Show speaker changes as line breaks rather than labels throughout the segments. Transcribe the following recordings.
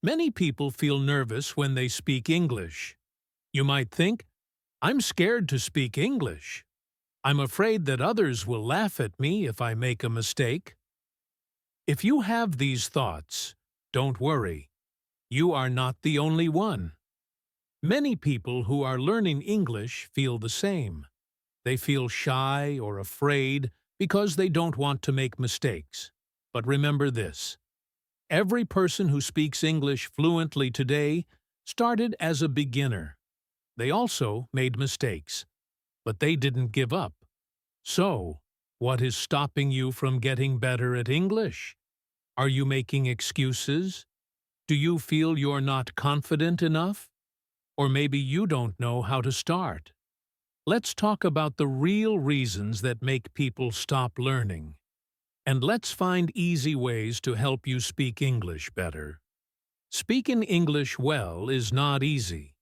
Many people feel nervous when they speak English. You might think, I'm scared to speak English. I'm afraid that others will laugh at me if I make a mistake. If you have these thoughts, don't worry. You are not the only one. Many people who are learning English feel the same. They feel shy or afraid because they don't want to make mistakes. But remember this. Every person who speaks English fluently today started as a beginner. They also made mistakes, but they didn't give up. So, what is stopping you from getting better at English? Are you making excuses? Do you feel you're not confident enough? Or maybe you don't know how to start. Let's talk about the real reasons that make people stop learning. And let's find easy ways to help you speak English better. Speaking English well is not easy,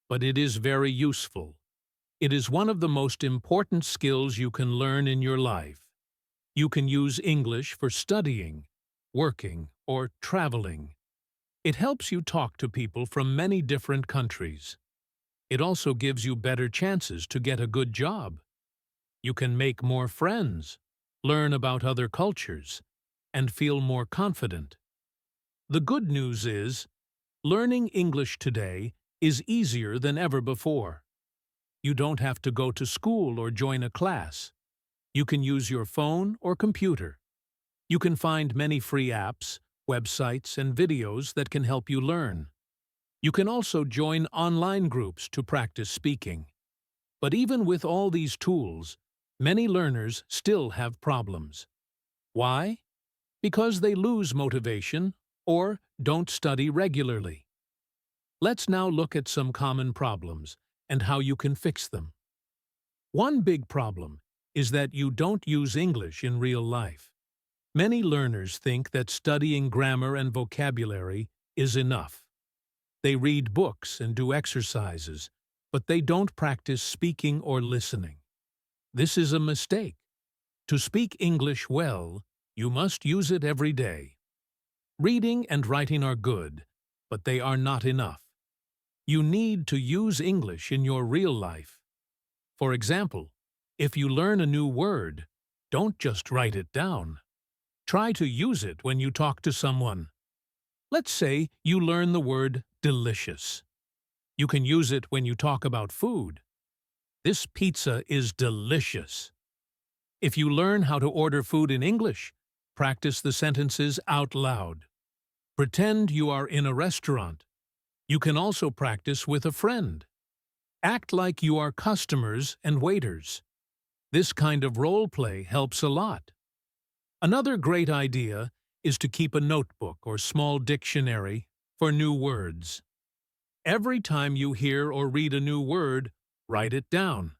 but it is very useful. It is one of the most important skills you can learn in your life. You can use English for studying, working, or traveling. It helps you talk to people from many different countries. It also gives you better chances to get a good job. You can make more friends, learn about other cultures, and feel more confident. The good news is, learning English today is easier than ever before. You don't have to go to school or join a class. You can use your phone or computer. You can find many free apps, websites, and videos that can help you learn. You can also join online groups to practice speaking. But even with all these tools, many learners still have problems. Why? Because they lose motivation or don't study regularly. Let's now look at some common problems and how you can fix them. One big problem is that you don't use English in real life. Many learners think that studying grammar and vocabulary is enough. They read books and do exercises, but they don't practice speaking or listening. This is a mistake. To speak English well, you must use it every day. Reading and writing are good, but they are not enough. You need to use English in your real life. For example, if you learn a new word, don't just write it down. Try to use it when you talk to someone. Let's say you learn the word delicious. You can use it when you talk about food. This pizza is delicious. If you learn how to order food in English, practice the sentences out loud. Pretend you are in a restaurant. You can also practice with a friend. Act like you are customers and waiters. This kind of role play helps a lot. Another great idea is to keep a notebook or small dictionary for new words. Every time you hear or read a new word, write it down.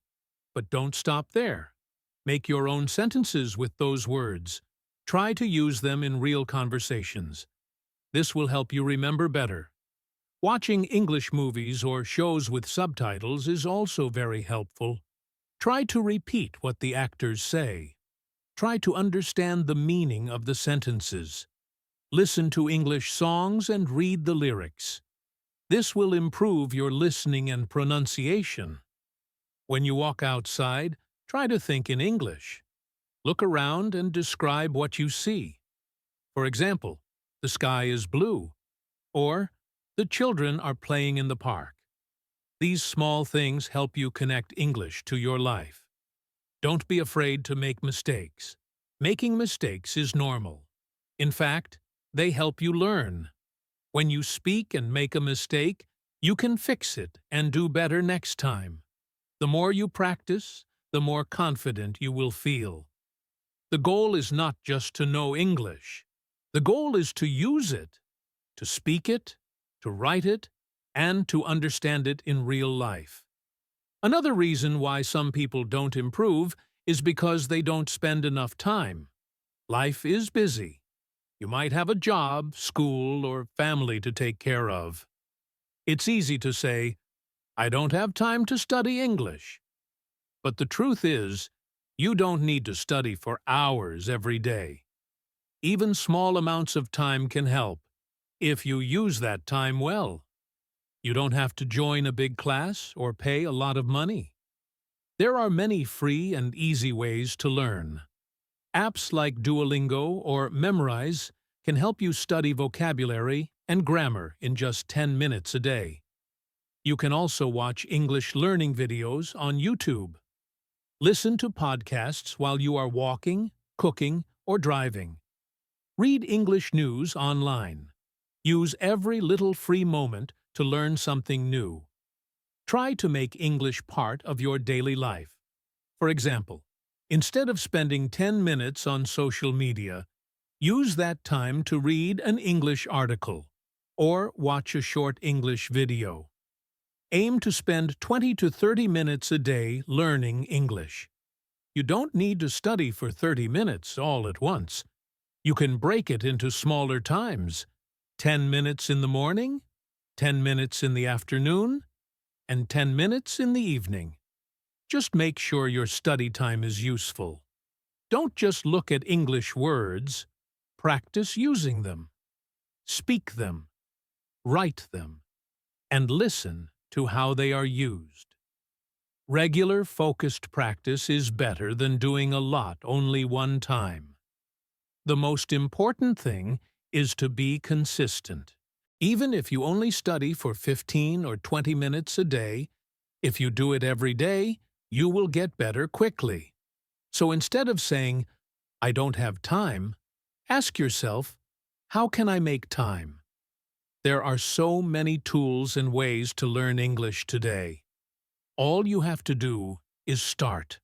But don't stop there. Make your own sentences with those words. Try to use them in real conversations. This will help you remember better. Watching English movies or shows with subtitles is also very helpful. Try to repeat what the actors say. Try to understand the meaning of the sentences. Listen to English songs and read the lyrics. This will improve your listening and pronunciation. When you walk outside, try to think in English. Look around and describe what you see. For example, the sky is blue, or the children are playing in the park. These small things help you connect English to your life. Don't be afraid to make mistakes. Making mistakes is normal. In fact, they help you learn. When you speak and make a mistake, you can fix it and do better next time. The more you practice, the more confident you will feel. The goal is not just to know English. The goal is to use it, to speak it, to write it, and to understand it in real life. Another reason why some people don't improve is because they don't spend enough time. Life is busy. You might have a job, school, or family to take care of. It's easy to say, I don't have time to study English. But the truth is, you don't need to study for hours every day. Even small amounts of time can help. if you use that time well. You don't have to join a big class or pay a lot of money. There are many free and easy ways to learn. Apps like Duolingo or Memrise can help you study vocabulary and grammar in just 10 minutes a day. You can also watch English learning videos on YouTube. Listen to podcasts while you are walking, cooking, or driving. Read English news online. Use every little free moment to learn something new. Try to make English part of your daily life. For example, instead of spending 10 minutes on social media, use that time to read an English article or watch a short English video. Aim to spend 20 to 30 minutes a day learning English. You don't need to study for 30 minutes all at once. You can break it into smaller times, 10 minutes in the morning, 10 minutes in the afternoon, and 10 minutes in the evening. Just make sure your study time is useful. Don't just look at English words. Practice using them. Speak them. Write them. And listen to how they are used. Regular, focused practice is better than doing a lot only one time. The most important thing is to be consistent. Even if you only study for 15 or 20 minutes a day, if you do it every day, you will get better quickly. So instead of saying, "I don't have time," ask yourself, "How can I make time?" There are so many tools and ways to learn English today. All you have to do is start.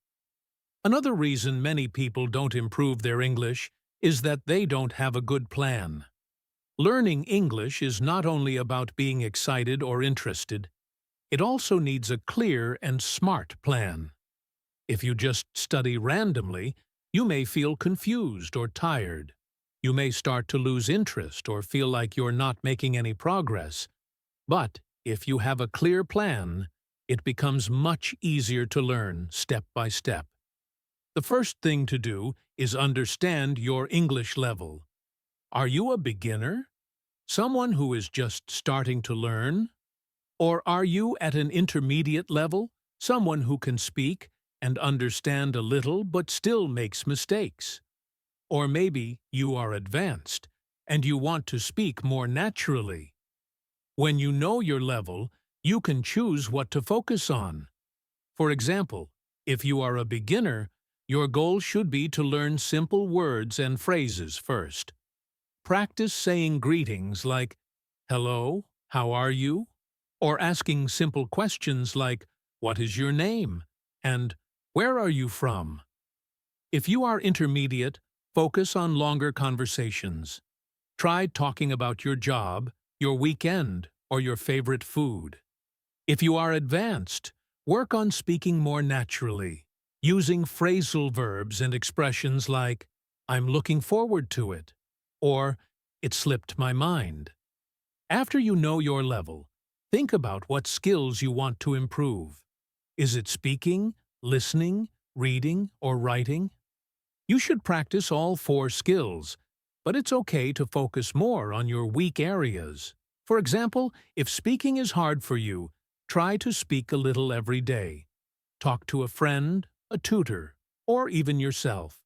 Another reason many people don't improve their English is that they don't have a good plan. Learning English is not only about being excited or interested. It also needs a clear and smart plan. If you just study randomly, you may feel confused or tired. You may start to lose interest or feel like you're not making any progress. But if you have a clear plan, it becomes much easier to learn step by step. The first thing to do is understand your English level. Are you a beginner? Someone who is just starting to learn? Or are you at an intermediate level, someone who can speak and understand a little but still makes mistakes? Or maybe you are advanced and you want to speak more naturally. When you know your level, you can choose what to focus on. For example, if you are a beginner, your goal should be to learn simple words and phrases first. Practice saying greetings like, "Hello, how are you?" Or asking simple questions like, "What is your name?" and "Where are you from?" If you are intermediate, focus on longer conversations. Try talking about your job, your weekend, or your favorite food. If you are advanced, work on speaking more naturally, using phrasal verbs and expressions like, "I'm looking forward to it," or "It slipped my mind." After you know your level, think about what skills you want to improve. Is it speaking, listening, reading, or writing? You should practice all 4 skills, but it's okay to focus more on your weak areas. For example, if speaking is hard for you, try to speak a little every day. Talk to a friend, a tutor, or even yourself.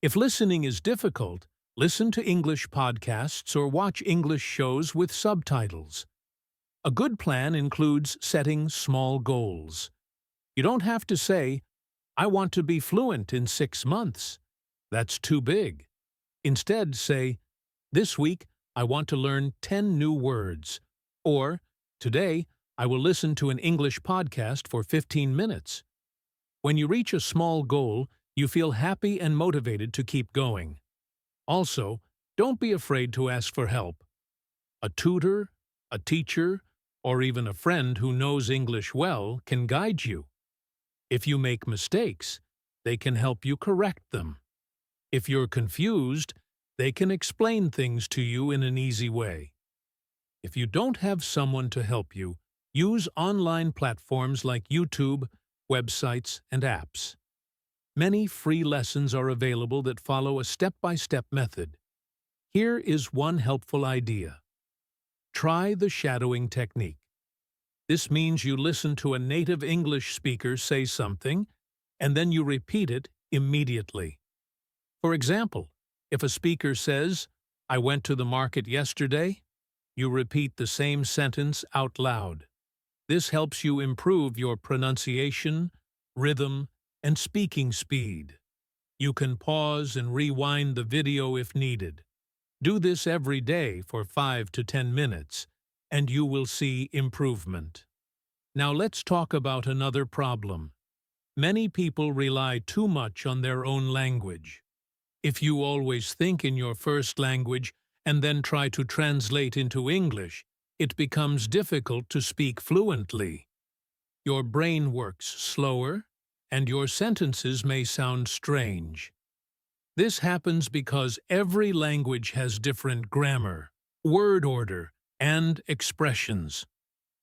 If listening is difficult, listen to English podcasts or watch English shows with subtitles. A good plan includes setting small goals. You don't have to say, "I want to be fluent in 6 months." That's too big. Instead, say, "This week, I want to learn 10 new words." Or, "Today, I will listen to an English podcast for 15 minutes." When you reach a small goal, you feel happy and motivated to keep going. Also, don't be afraid to ask for help. A tutor, a teacher, or even a friend who knows English well can guide you. If you make mistakes, they can help you correct them. If you're confused, they can explain things to you in an easy way. If you don't have someone to help you, use online platforms like YouTube, websites, and apps. Many free lessons are available that follow a step-by-step method. Here is one helpful idea. Try the shadowing technique. This means you listen to a native English speaker say something, and then you repeat it immediately. For example, if a speaker says, "I went to the market yesterday," you repeat the same sentence out loud. This helps you improve your pronunciation, rhythm, and speaking speed. You can pause and rewind the video if needed. Do this every day for 5 to 10 minutes, and you will see improvement. Now let's talk about another problem. Many people rely too much on their own language. If you always think in your first language and then try to translate into English, it becomes difficult to speak fluently. Your brain works slower, and your sentences may sound strange. This happens because every language has different grammar, word order, and expressions.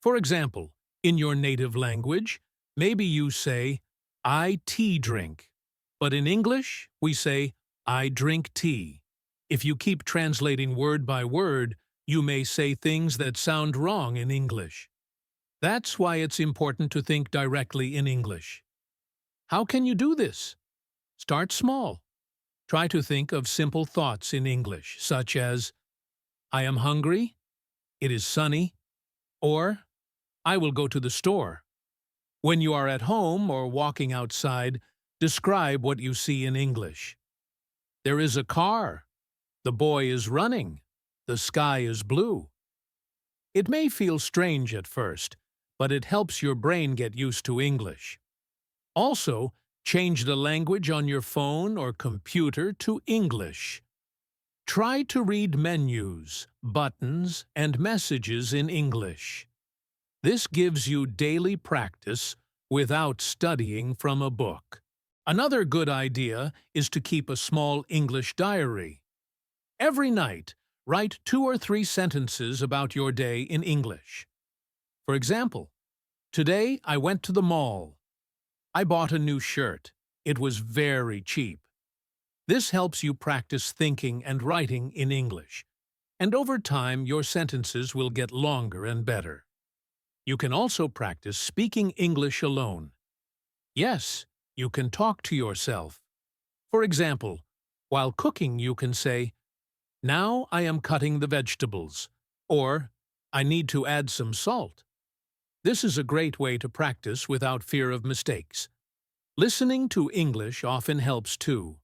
For example, in your native language, maybe you say, "I tea drink," but in English, we say, "I drink tea." If you keep translating word by word, you may say things that sound wrong in English. That's why it's important to think directly in English. How can you do this? Start small. Try to think of simple thoughts in English, such as, "I am hungry," "It is sunny," or "I will go to the store." When you are at home or walking outside, describe what you see in English. "There is a car," "The boy is running," "The sky is blue." It may feel strange at first, but it helps your brain get used to English. Also, change the language on your phone or computer to English. Try to read menus, buttons, and messages in English. This gives you daily practice without studying from a book. Another good idea is to keep a small English diary. Every night, write 2 or 3 sentences about your day in English. For example, "Today I went to the mall. I bought a new shirt. It was very cheap." This helps you practice thinking and writing in English, and over time your sentences will get longer and better. You can also practice speaking English alone. Yes, you can talk to yourself. For example, while cooking you can say, "Now I am cutting the vegetables," or "I need to add some salt." This is a great way to practice without fear of mistakes. Listening to English often helps too.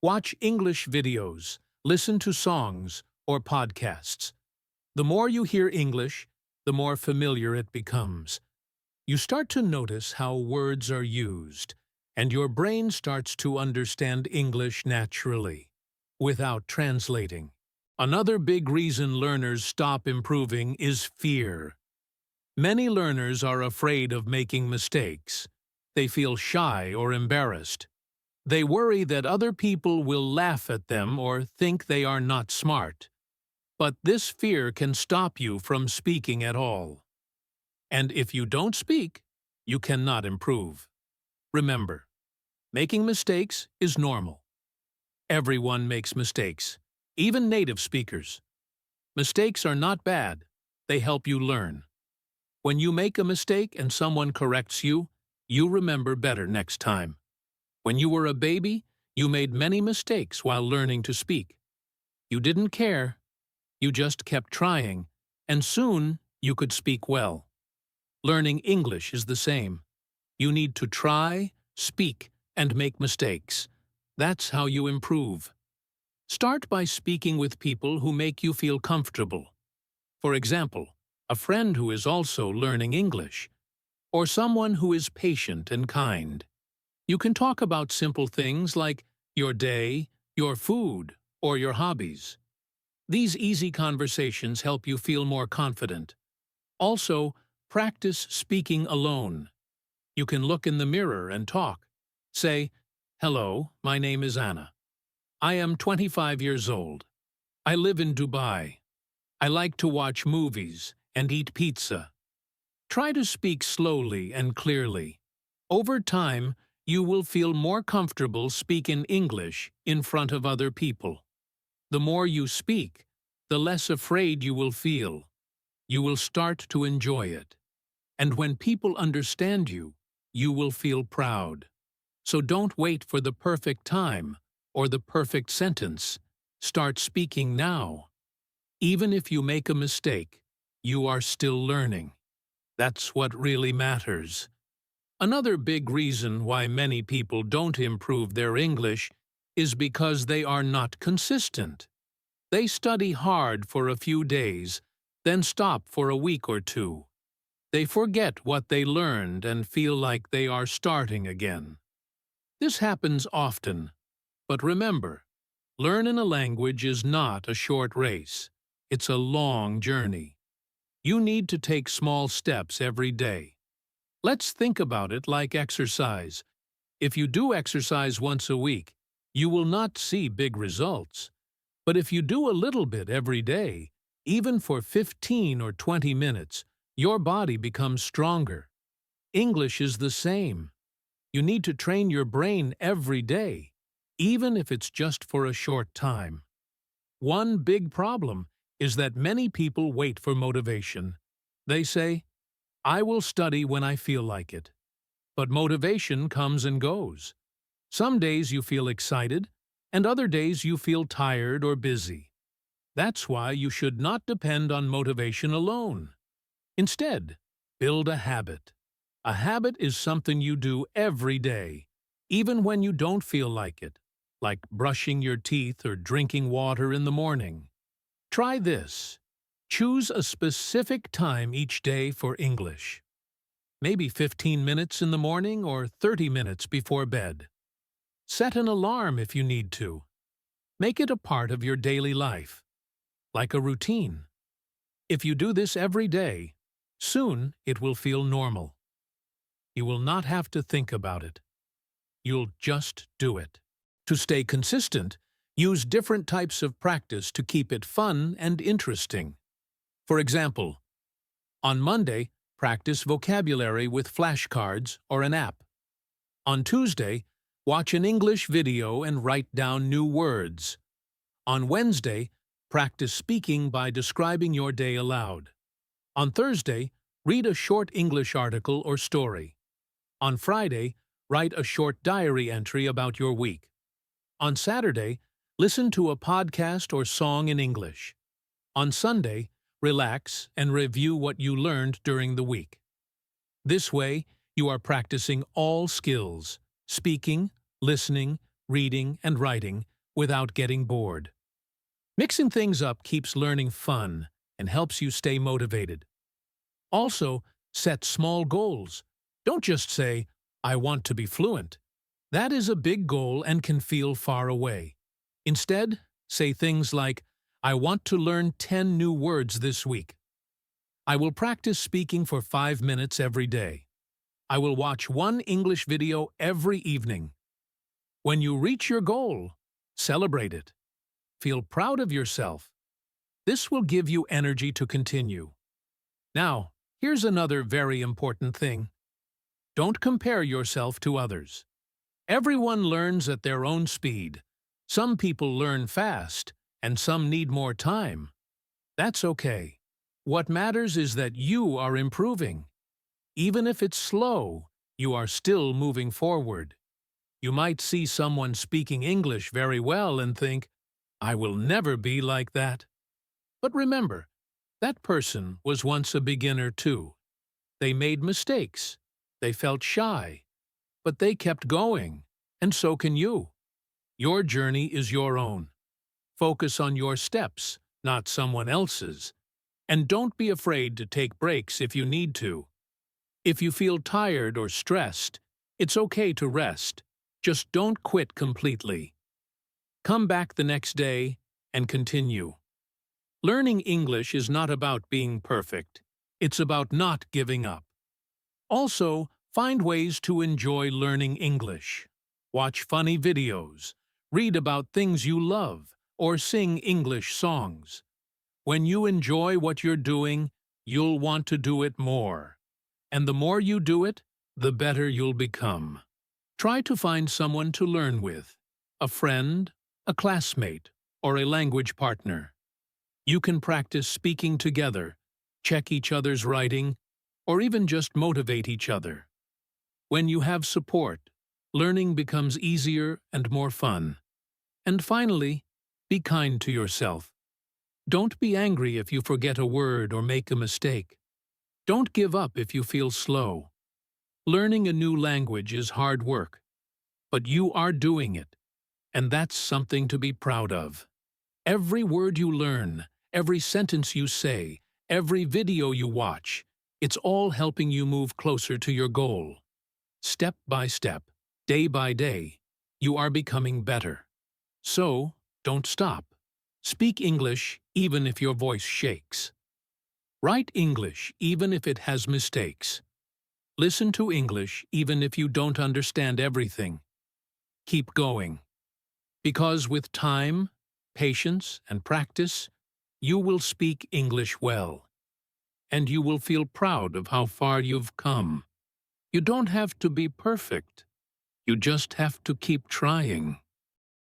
Watch English videos, listen to songs, or podcasts. The more you hear English, the more familiar it becomes. You start to notice how words are used, and your brain starts to understand English naturally, without translating. Another big reason learners stop improving is fear. Many learners are afraid of making mistakes. They feel shy or embarrassed. They worry that other people will laugh at them or think they are not smart. But this fear can stop you from speaking at all. And if you don't speak, you cannot improve. Remember, making mistakes is normal. Everyone makes mistakes, even native speakers. Mistakes are not bad. They help you learn. When you make a mistake and someone corrects you, you remember better next time. When you were a baby, you made many mistakes while learning to speak. You didn't care. You just kept trying, and soon you could speak well. Learning English is the same. You need to try, speak, and make mistakes. That's how you improve. Start by speaking with people who make you feel comfortable. For example, a friend who is also learning English, or someone who is patient and kind. You can talk about simple things like your day, your food, or your hobbies. These easy conversations help you feel more confident. Also, practice speaking alone. You can look in the mirror and talk. Say, "Hello, my name is Anna. I am 25 years old. I live in Dubai. I like to watch movies and eat pizza." Try to speak slowly and clearly. Over time, you will feel more comfortable speaking English in front of other people. The more you speak, the less afraid you will feel. You will start to enjoy it. And when people understand you, you will feel proud. So don't wait for the perfect time or the perfect sentence. Start speaking now. Even if you make a mistake, you are still learning. That's what really matters. Another big reason why many people don't improve their English is because they are not consistent. They study hard for a few days, then stop for a week or two. They forget what they learned and feel like they are starting again. This happens often, but remember, learning a language is not a short race. It's a long journey. You need to take small steps every day. Let's think about it like exercise. If you do exercise once a week, you will not see big results. But if you do a little bit every day, even for 15 or 20 minutes, your body becomes stronger. English is the same. You need to train your brain every day, even if it's just for a short time. One big problem is that many people wait for motivation. They say, "I will study when I feel like it." But motivation comes and goes. Some days you feel excited, and other days you feel tired or busy. That's why you should not depend on motivation alone. Instead, build a habit. A habit is something you do every day, even when you don't feel like brushing your teeth or drinking water in the morning. Try this. Choose a specific time each day for English. Maybe 15 minutes in the morning or 30 minutes before bed. Set an alarm if you need to. Make it a part of your daily life, like a routine. If you do this every day, soon it will feel normal. You will not have to think about it. You'll just do it. To stay consistent, use different types of practice to keep it fun and interesting. For example, on Monday, practice vocabulary with flashcards or an app. On Tuesday, watch an English video and write down new words. On Wednesday, practice speaking by describing your day aloud. On Thursday, read a short English article or story. On Friday, write a short diary entry about your week. On Saturday, listen to a podcast or song in English. On Sunday, relax and review what you learned during the week. This way, you are practicing all skills, speaking, listening, reading, and writing, without getting bored. Mixing things up keeps learning fun and helps you stay motivated. Also, set small goals. Don't just say, "I want to be fluent." That is a big goal and can feel far away. Instead, say things like, "I want to learn 10 new words this week." "I will practice speaking for 5 minutes every day." "I will watch one English video every evening." When you reach your goal, celebrate it. Feel proud of yourself. This will give you energy to continue. Now, here's another very important thing. Don't compare yourself to others. Everyone learns at their own speed. Some people learn fast, and some need more time. That's okay. What matters is that you are improving. Even if it's slow, you are still moving forward. You might see someone speaking English very well and think, "I will never be like that." But remember, that person was once a beginner too. They made mistakes. They felt shy. But they kept going, and so can you. Your journey is your own. Focus on your steps, not someone else's. And don't be afraid to take breaks if you need to. If you feel tired or stressed, it's okay to rest. Just don't quit completely. Come back the next day and continue. Learning English is not about being perfect. It's about not giving up. Also, find ways to enjoy learning English. Watch funny videos, read about things you love, or sing English songs. When you enjoy what you're doing, you'll want to do it more. And the more you do it, the better you'll become. Try to find someone to learn with, a friend, a classmate, or a language partner. You can practice speaking together, check each other's writing, or even just motivate each other. When you have support, learning becomes easier and more fun. And finally, be kind to yourself. Don't be angry if you forget a word or make a mistake. Don't give up if you feel slow. Learning a new language is hard work, but you are doing it, and that's something to be proud of. Every word you learn, every sentence you say, every video you watch, it's all helping you move closer to your goal. Step by step, day by day, you are becoming better. So, don't stop. Speak English even if your voice shakes. Write English even if it has mistakes. Listen to English even if you don't understand everything. Keep going. Because with time, patience, and practice, you will speak English well. And you will feel proud of how far you've come. You don't have to be perfect. You just have to keep trying.